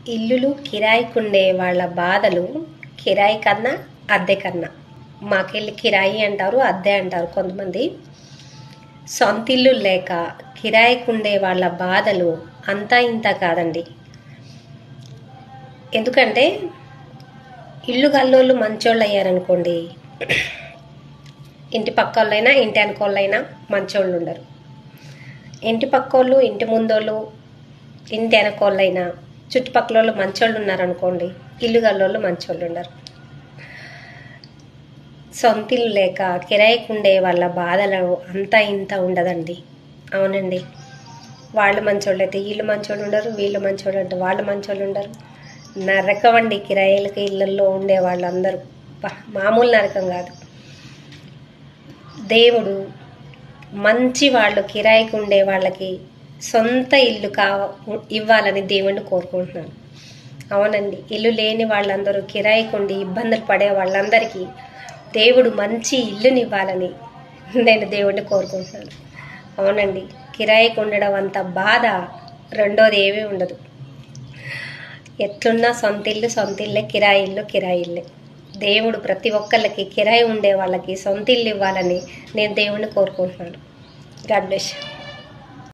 ఇల్లులు కిరాయికుండే వాళ్ళ బాధలు కిరాయి కన్నా అద్దె కన్నా. మాకెళ్ళి కిరాయి అంటారు, అద్దె అంటారు కొంతమంది. సొంత ఇల్లు లేక కిరాయికుండే వాళ్ళ బాధలు అంతా ఇంత కాదండి. ఎందుకంటే ఇల్లు గల్లోళ్ళు మంచోళ్ళు అయ్యారనుకోండి, ఇంటి పక్క వాళ్ళైనా ఇంటి వెనకోళ్ళైనా మంచోళ్ళు ఉండరు. ఇంటి పక్కోళ్ళు, ఇంటి ముందోళ్ళు, ఇంటి వెనకోళ్ళైనా చుట్టుపక్కల వాళ్ళు మంచోళ్ళు ఉన్నారనుకోండి, ఇల్లు గల్లోళ్ళు మంచోళ్ళు ఉండరు. సొంత ఇల్లు లేక కిరాయికుండే వాళ్ళ బాధలు అంతా ఇంత ఉండదండి. అవునండి, వాళ్ళు మంచోళ్ళు అయితే వీళ్ళు మంచోళ్ళు ఉండరు, వీళ్ళు మంచోళ్ళు అంటే వాళ్ళు మంచోళ్ళు ఉండరు. నరకం అండి కిరాయిలకి ఇళ్ళల్లో ఉండే వాళ్ళందరూ. మామూలు నరకం కాదు. దేవుడు మంచి వాళ్ళు కిరాయికి ఉండే వాళ్ళకి సొంత ఇల్లు ఇవ్వాలని దేవుణ్ణి కోరుకుంటున్నాను. అవునండి, ఇల్లు లేని వాళ్ళందరూ కిరాయికి ఉండి ఇబ్బందులు పడే వాళ్ళందరికీ దేవుడు మంచి ఇల్లుని ఇవ్వాలని నేను దేవుణ్ణి కోరుకుంటున్నాను. అవునండి, కిరాయికి ఉండడం అంత బాధ రెండోది ఏమీ ఉండదు. ఎట్లున్నా సొంత ఇల్లు సొంత ఇల్లే, కిరాయి ఇల్లు కిరాయి ఇల్లే. దేవుడు ప్రతి ఒక్కళ్ళకి కిరాయి ఉండే వాళ్ళకి సొంత ఇల్లు ఇవ్వాలని నేను దేవుణ్ణి కోరుకుంటున్నాను. God bless you.